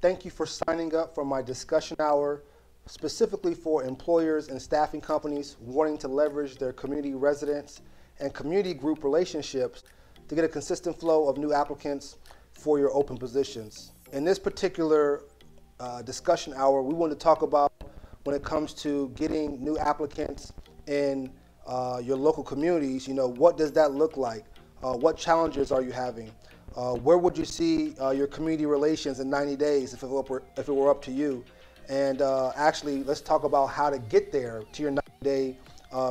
Thank you for signing up for my discussion hour, specifically for employers and staffing companies wanting to leverage their community residents and community group relationships to get a consistent flow of new applicants for your open positions. In this particular discussion hour, we want to talk about when it comes to getting new applicants in your local communities. What does that look like? What challenges are you having? Where would you see your community relations in 90 days if it were up to you? And actually, let's talk about how to get there to your 90-day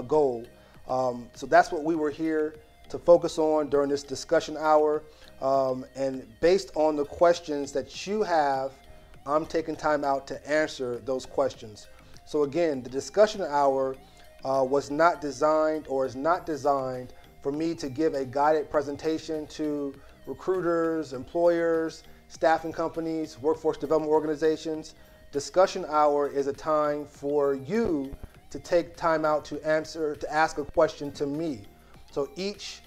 goal. So that's what we were here to focus on during this discussion hour. And based on the questions that you have, I'm taking time out to answer those questions. So again, the discussion hour was not designed or is not designed for me to give a guided presentation to recruiters, employers, staffing companies, workforce development organizations. Discussion hour is a time for you to take time out to ask a question to me. So each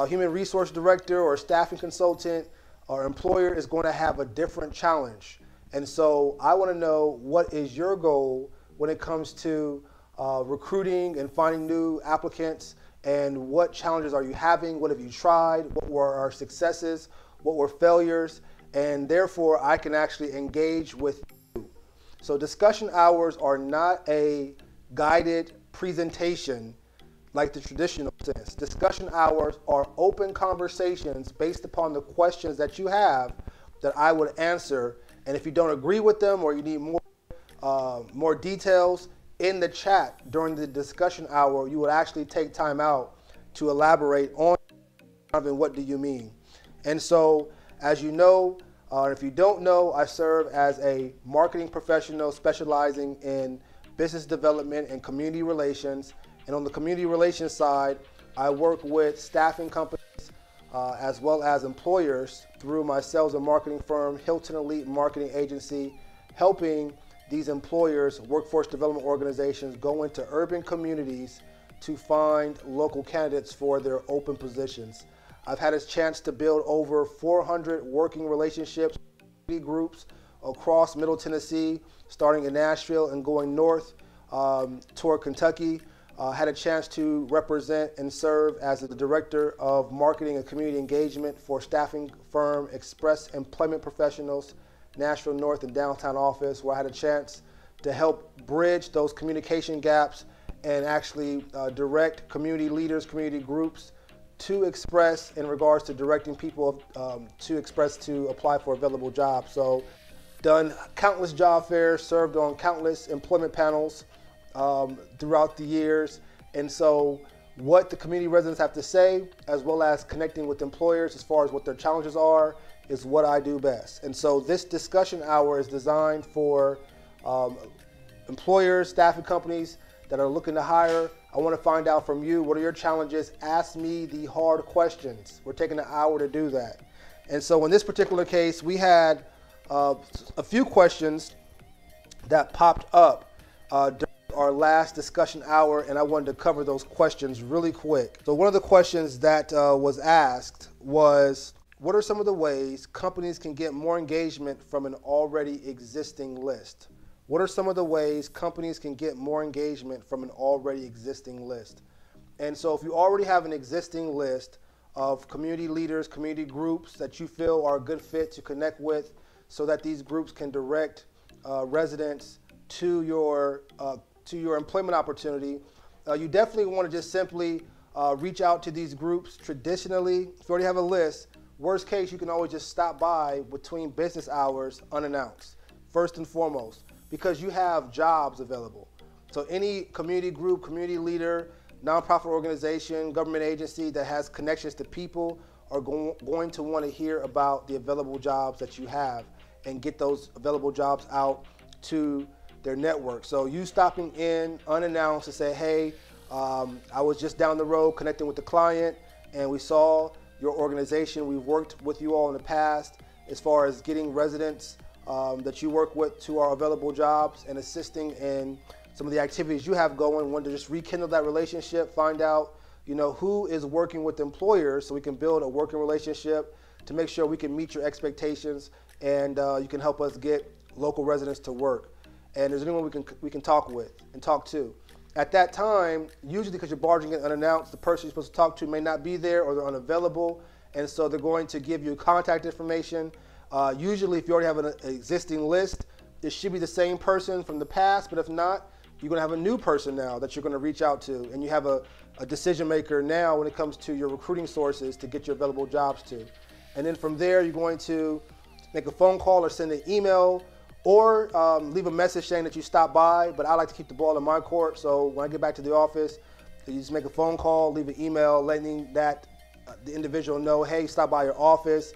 human resource director or staffing consultant or employer is going to have a different challenge. And so I want to know, what is your goal when it comes to recruiting and finding new applicants, and what challenges are you having? What have you tried? What were our successes? What were failures? And therefore, I can actually engage with you. So discussion hours are not a guided presentation like the traditional sense. Discussion hours are open conversations based upon the questions that you have that I would answer. And if you don't agree with them or you need more details, in the chat during the discussion hour, you would actually take time out to elaborate on what do you mean. And so, as you know, if you don't know, I serve as a marketing professional specializing in business development and community relations. And on the community relations side, I work with staffing companies as well as employers through my sales and marketing firm, Hylton Elite Marketing Agency, helping these employers, workforce development organizations, go into urban communities to find local candidates for their open positions. I've had a chance to build over 400 working relationships with groups across Middle Tennessee, starting in Nashville and going north toward Kentucky. Had a chance to represent and serve as the Director of Marketing and Community Engagement for staffing firm Express Employment Professionals, Nashville North and Downtown office, where I had a chance to help bridge those communication gaps and actually direct community leaders, community groups to Express in regards to directing people to Express to apply for available jobs. So done countless job fairs, served on countless employment panels throughout the years. And so what the community residents have to say, as well as connecting with employers as far as what their challenges are, is what I do best. And so this discussion hour is designed for employers, staffing companies that are looking to hire. I want to find out from you, what are your challenges? Ask me the hard questions. We're taking an hour to do that. And so in this particular case, we had a few questions that popped up during our last discussion hour, and I wanted to cover those questions really quick. So one of the questions that was asked was, what are some of the ways companies can get more engagement from an already existing list? What are some of the ways companies can get more engagement from an already existing list? And so if you already have an existing list of community leaders, community groups that you feel are a good fit to connect with, so that these groups can direct residents to your employment opportunity, you definitely want to just simply reach out to these groups. Traditionally, if you already have a list, worst case, you can always just stop by between business hours unannounced, first and foremost, because you have jobs available. So any community group, community leader, nonprofit organization, government agency that has connections to people are going to want to hear about the available jobs that you have and get those available jobs out to their network. So you stopping in unannounced to say, hey, I was just down the road connecting with the client and we saw your organization. We've worked with you all in the past as far as getting residents that you work with to our available jobs and assisting in some of the activities you have going. Want to just rekindle that relationship, find out who is working with employers so we can build a working relationship to make sure we can meet your expectations and you can help us get local residents to work. And there's anyone we can talk with and talk to. At that time, usually because you're barging in unannounced, the person you're supposed to talk to may not be there or they're unavailable, and so they're going to give you contact information. Usually if you already have an existing list, it should be the same person from the past, but if not, you're going to have a new person now that you're going to reach out to, and you have a decision maker now when it comes to your recruiting sources to get your available jobs to. And then from there, you're going to make a phone call or send an email or leave a message saying that you stopped by, but I like to keep the ball in my court, so when I get back to the office, you just make a phone call, leave an email letting that the individual know, hey, stop by your office,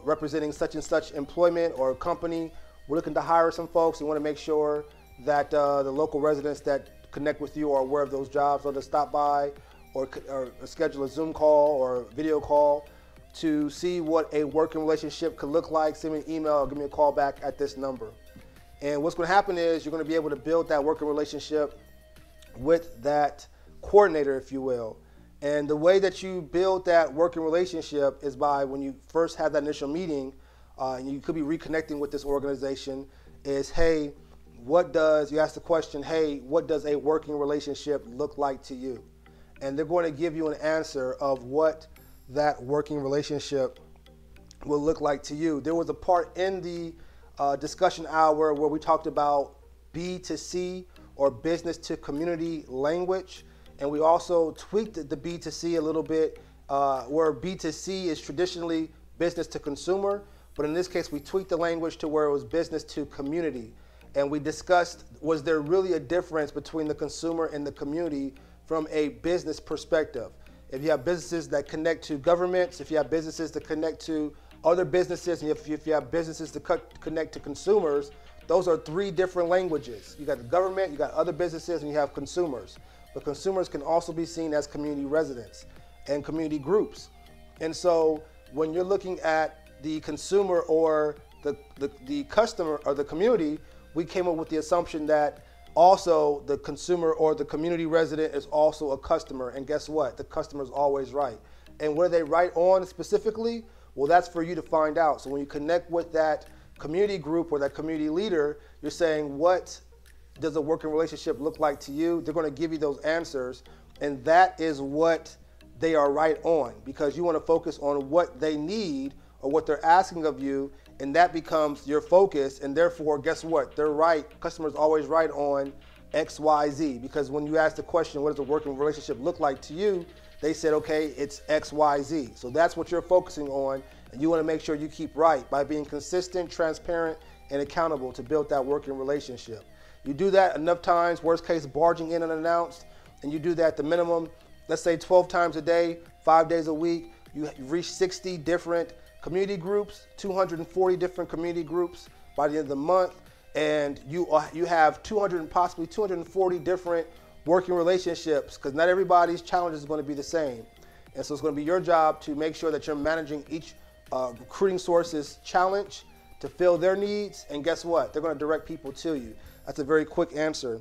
representing such and such employment or company. We're looking to hire some folks. We want to make sure that the local residents that connect with you are aware of those jobs, or to stop by or schedule a Zoom call or video call to see what a working relationship could look like. Send me an email or give me a call back at this number. And what's going to happen is you're going to be able to build that working relationship with that coordinator, if you will. And the way that you build that working relationship is by when you first have that initial meeting, and you could be reconnecting with this organization, is, hey, you ask the question, hey, what does a working relationship look like to you? And they're going to give you an answer of what that working relationship will look like to you. There was a part in the discussion hour where we talked about B2C, or business to community language. And we also tweaked the B2C a little bit, where B2C is traditionally business to consumer, but in this case we tweaked the language to where it was business to community. And we discussed, was there really a difference between the consumer and the community from a business perspective? If you have businesses that connect to governments, if you have businesses that connect to other businesses, and if you have businesses to connect to consumers, those are three different languages. You got the government, you got other businesses, and you have consumers. But consumers can also be seen as community residents and community groups. And so when you're looking at the consumer or the customer or the community, we came up with the assumption that also the consumer or the community resident is also a customer. And guess what? The customer is always right. And what are they right on specifically? Well, that's for you to find out. So when you connect with that community group or that community leader, you're saying, what does a working relationship look like to you? They're going to give you those answers, and that is what they are right on, because you want to focus on what they need or what they're asking of you, and that becomes your focus. And therefore, guess what? They're right. Customers always right on X, Y, Z, because when you ask the question, what does a working relationship look like to you? They said, okay, it's X, Y, Z. So that's what you're focusing on, and you want to make sure you keep right by being consistent, transparent, and accountable to build that working relationship. You do that enough times, worst case, barging in unannounced, and you do that the minimum, let's say 12 times a day, 5 days a week, you reach 60 different community groups, 240 different community groups by the end of the month, and you have 200 possibly 240 different working relationships, because not everybody's challenge is going to be the same. And so it's going to be your job to make sure that you're managing each recruiting source's challenge to fill their needs, and guess what? They're going to direct people to you. That's a very quick answer.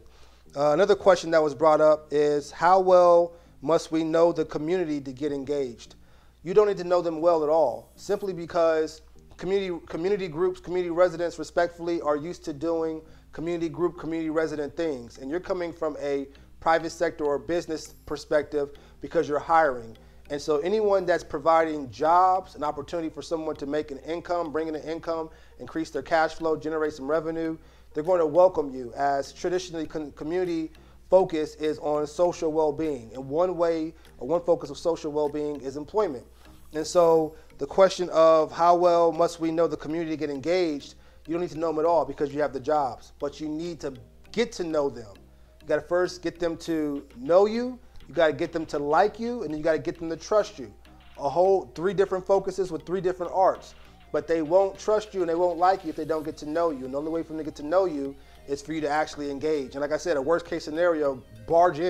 Another question that was brought up is, how well must we know the community to get engaged? You don't need to know them well at all, simply because community groups, community residents respectfully are used to doing community group, community resident things. And you're coming from a private sector or business perspective because you're hiring. And so anyone that's providing jobs, an opportunity for someone to make an income, bring in an income, increase their cash flow, generate some revenue, they're going to welcome you, as traditionally community focus is on social well-being. And one way, or one focus of social well-being is employment. And so the question of how well must we know the community to get engaged, you don't need to know them at all because you have the jobs, but you need to get to know them. You got to first get them to know you, you got to get them to like you, and then you got to get them to trust you. A whole 3 different focuses with 3 different arts. But they won't trust you and they won't like you if they don't get to know you. And the only way for them to get to know you is for you to actually engage. And like I said, a worst case scenario, barge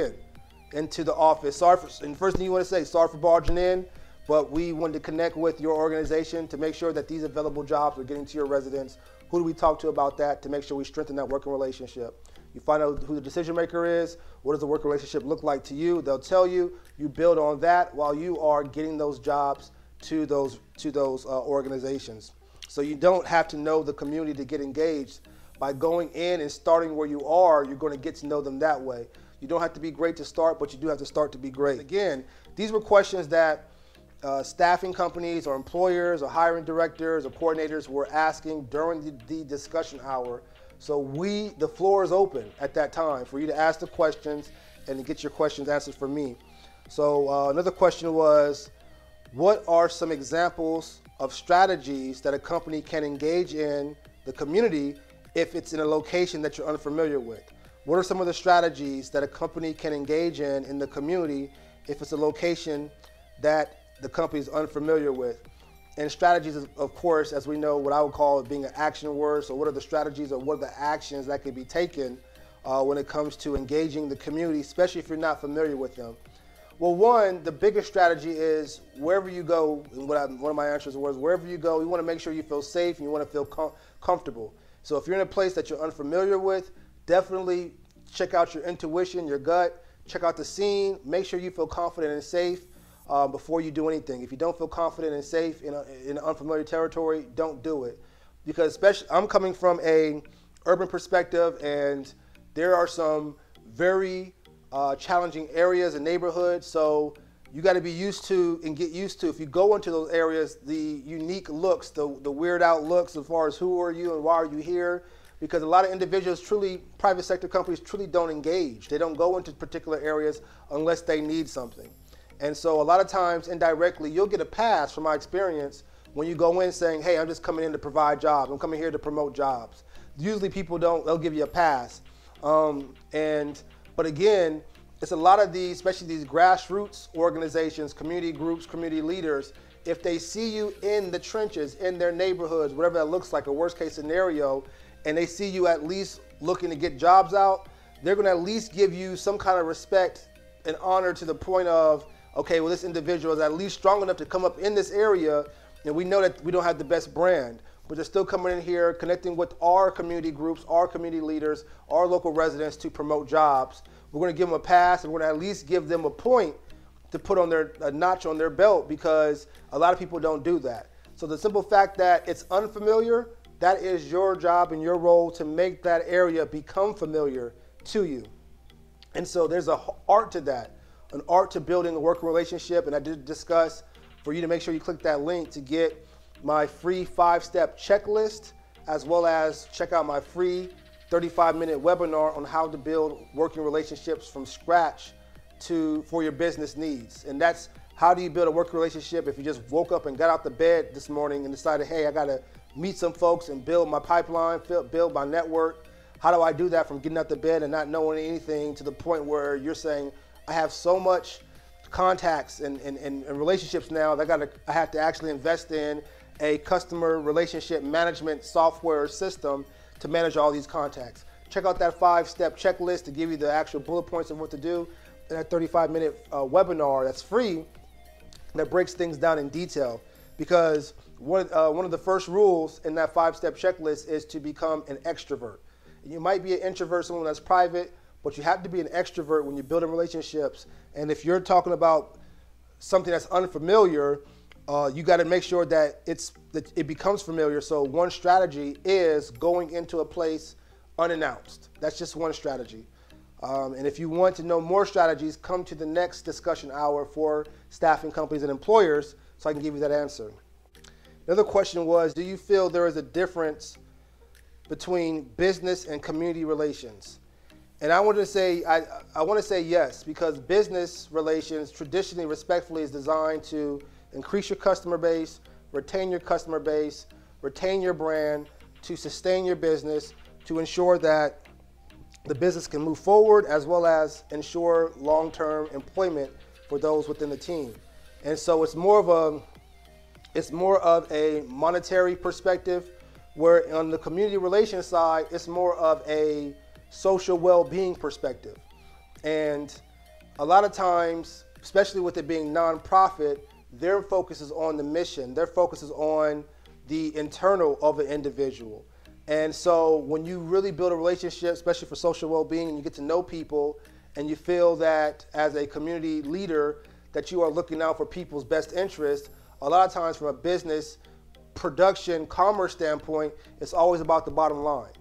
into the office. And first thing you want to say, sorry for barging in, but we wanted to connect with your organization to make sure that these available jobs are getting to your residents. Who do we talk to about that to make sure we strengthen that working relationship? You find out who the decision maker is, what does the working relationship look like to you? They'll tell you, you build on that while you are getting those jobs to those organizations. So you don't have to know the community to get engaged. By going in and starting where you are, you're going to get to know them that way. You don't have to be great to start, but you do have to start to be great. Again, these were questions that staffing companies or employers or hiring directors or coordinators were asking during the discussion hour. So the floor is open at that time for you to ask the questions and to get your questions answered for me. So another question was, what are some examples of strategies that a company can engage in the community if it's in a location that you're unfamiliar with? What are some of the strategies that a company can engage in the community if it's a location that the company is unfamiliar with? And strategies, of course, as we know, what I would call it being an action word. So what are the strategies or what are the actions that can be taken when it comes to engaging the community, especially if you're not familiar with them? Well, one, the biggest strategy is wherever you go, and one of my answers was wherever you go, you want to make sure you feel safe and you want to feel comfortable. So if you're in a place that you're unfamiliar with, definitely check out your intuition, your gut, check out the scene, make sure you feel confident and safe before you do anything. If you don't feel confident and safe in unfamiliar territory, don't do it. Because especially, I'm coming from an urban perspective, and there are some very challenging areas and neighborhoods, so you got to be used to and get used to, if you go into those areas, the unique looks, the weird out looks as far as who are you and why are you here, because a lot of individuals, private sector companies truly don't engage. They don't go into particular areas unless they need something. And so a lot of times indirectly, you'll get a pass from my experience when you go in saying, hey, I'm just coming in to provide jobs. I'm coming here to promote jobs. Usually people they'll give you a pass. But again, it's a lot of these, especially these grassroots organizations, community groups, community leaders, if they see you in the trenches, in their neighborhoods, whatever that looks like, a worst case scenario, and they see you at least looking to get jobs out, they're gonna at least give you some kind of respect and honor to the point of, okay, well, this individual is at least strong enough to come up in this area, and we know that we don't have the best brand, but they're still coming in here, connecting with our community groups, our community leaders, our local residents to promote jobs. We're going to give them a pass, and we're going to at least give them a point to put on a notch on their belt, because a lot of people don't do that. So the simple fact that it's unfamiliar, that is your job and your role to make that area become familiar to you. And so there's an art to that, an art to building a working relationship, and I did discuss for you to make sure you click that link to get my free 5-step checklist, as well as check out my free 35-minute webinar on how to build working relationships from scratch for your business needs. And that's how do you build a working relationship if you just woke up and got out the bed this morning and decided, hey, I gotta meet some folks and build my pipeline, build my network. How do I do that from getting out the bed and not knowing anything to the point where you're saying, I have so much contacts and relationships now that I have to actually invest in a customer relationship management software system to manage all these contacts. Check out that 5-step checklist to give you the actual bullet points of what to do in that 35-minute webinar that's free, that breaks things down in detail. Because one of the first rules in that 5-step checklist is to become an extrovert. You might be an introvert, someone that's private, but you have to be an extrovert when you're building relationships. And if you're talking about something that's unfamiliar, you got to make sure that it becomes familiar. So one strategy is going into a place unannounced. That's just one strategy. And if you want to know more strategies, come to the next discussion hour for staffing companies and employers so I can give you that answer. Another question was, do you feel there is a difference between business and community relations? And I want to say yes, because business relations traditionally, respectfully, is designed to increase your customer base, retain your customer base, retain your brand, to sustain your business, to ensure that the business can move forward, as well as ensure long-term employment for those within the team. And so it's more of a monetary perspective, where on the community relations side, it's more of a social well-being perspective. And a lot of times, especially with it being nonprofit, their focus is on the mission. Their focus is on the internal of an individual. And so when you really build a relationship, especially for social well-being, and you get to know people, and you feel that as a community leader that you are looking out for people's best interest, a lot of times from a business production commerce standpoint, it's always about the bottom line.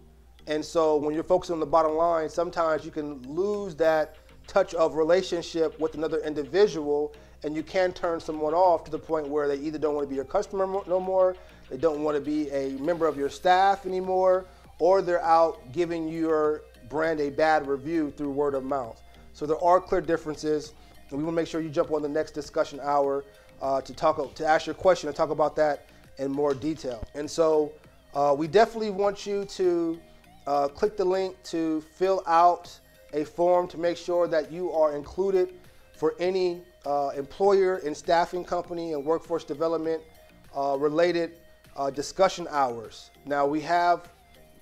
And so when you're focusing on the bottom line, sometimes you can lose that touch of relationship with another individual, and you can turn someone off to the point where they either don't want to be your customer no more, they don't want to be a member of your staff anymore, or they're out giving your brand a bad review through word of mouth. So there are clear differences, and we want to make sure you jump on the next discussion hour to ask your question and talk about that in more detail. And so we definitely want you to click the link to fill out a form to make sure that you are included for any employer and staffing company and workforce development related discussion hours. Now we have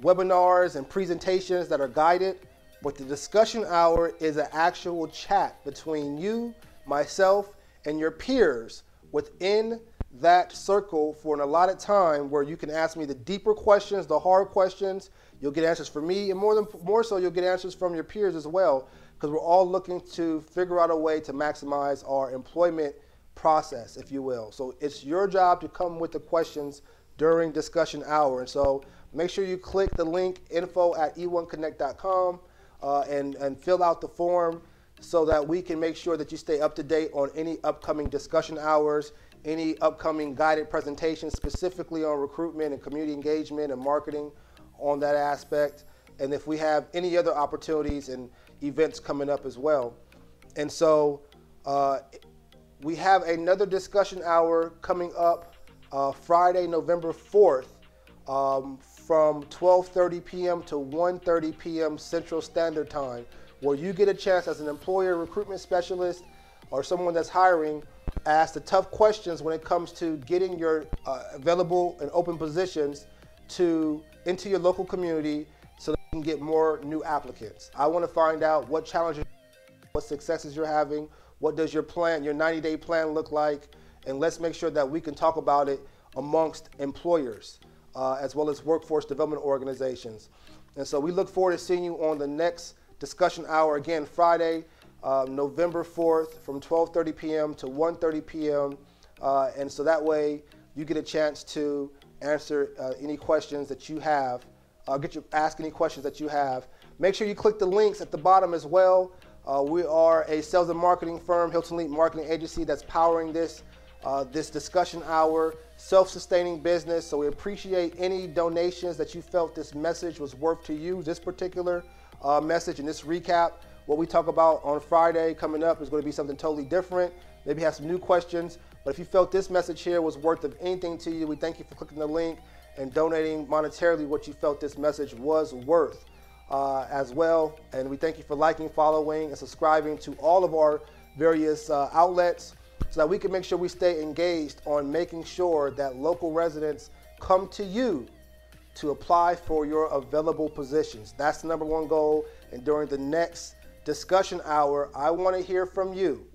webinars and presentations that are guided, but the discussion hour is an actual chat between you, myself, and your peers within that circle for an allotted time where you can ask me the deeper questions, the hard questions. You'll get answers from me, and more so, you'll get answers from your peers as well, because we're all looking to figure out a way to maximize our employment process, if you will. So it's your job to come with the questions during discussion hour. And so make sure you click the link info@e1connect.com and fill out the form so that we can make sure that you stay up to date on any upcoming discussion hours, any upcoming guided presentations specifically on recruitment and community engagement and marketing on that aspect, and if we have any other opportunities and events coming up as well. And so we have another discussion hour coming up Friday, November 4th from 12:30 p.m. to 1:30 p.m. Central Standard Time, where you get a chance as an employer recruitment specialist or someone that's hiring, ask the tough questions when it comes to getting your available and open positions into your local community so that you can get more new applicants. I want to find out what challenges, what successes you're having, what does your plan, your 90-day plan look like, and let's make sure that we can talk about it amongst employers as well as workforce development organizations. And so we look forward to seeing you on the next discussion hour, again, Friday, November 4th from 12:30 p.m. to 1:30 p.m. And so that way you get a chance to answer any questions that you have, ask any questions that you have. Make sure you click the links at the bottom as well. We are a sales and marketing firm, Hylton Lead Marketing Agency, that's powering this discussion hour, self-sustaining business. So we appreciate any donations that you felt this message was worth to you. This particular message and this recap, what we talk about on Friday coming up is going to be something totally different. Maybe have some new questions. But if you felt this message here was worth of anything to you, we thank you for clicking the link and donating monetarily what you felt this message was worth as well. And we thank you for liking, following, and subscribing to all of our various outlets so that we can make sure we stay engaged on making sure that local residents come to you to apply for your available positions. That's the number one goal. And during the next discussion hour, I want to hear from you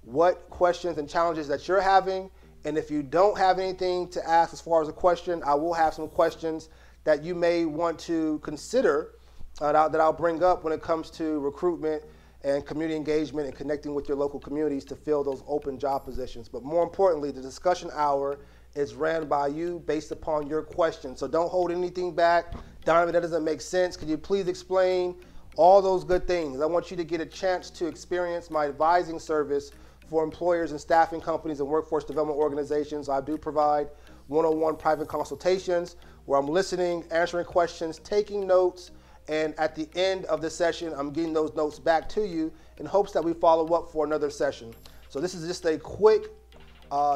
what questions and challenges that you're having. And if you don't have anything to ask as far as a question, I will have some questions that you may want to consider that I'll bring up when it comes to recruitment and community engagement and connecting with your local communities to fill those open job positions. But more importantly, the discussion hour is ran by you based upon your questions. So don't hold anything back. Danavan, that doesn't make sense. Could you please explain all those good things? I want you to get a chance to experience my advising service for employers and staffing companies and workforce development organizations. I do provide one-on-one private consultations where I'm listening, answering questions, taking notes, and at the end of the session, I'm getting those notes back to you in hopes that we follow up for another session. So this is just a quick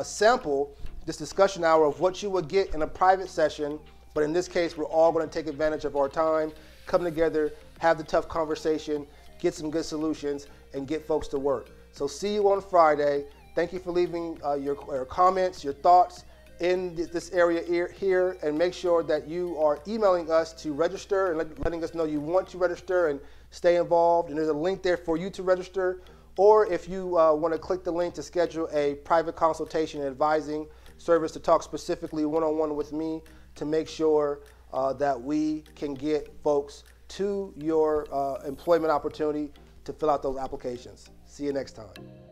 sample, this discussion hour of what you would get in a private session, but in this case, we're all going to take advantage of our time, come together, have the tough conversation, get some good solutions, and get folks to work. So see you on Friday. Thank you for leaving your comments, your thoughts in this area here, and make sure that you are emailing us to register and letting us know you want to register and stay involved. And there's a link there for you to register. Or if you want to click the link to schedule a private consultation and advising service to talk specifically one-on-one with me to make sure that we can get folks to your employment opportunity to fill out those applications. See you next time.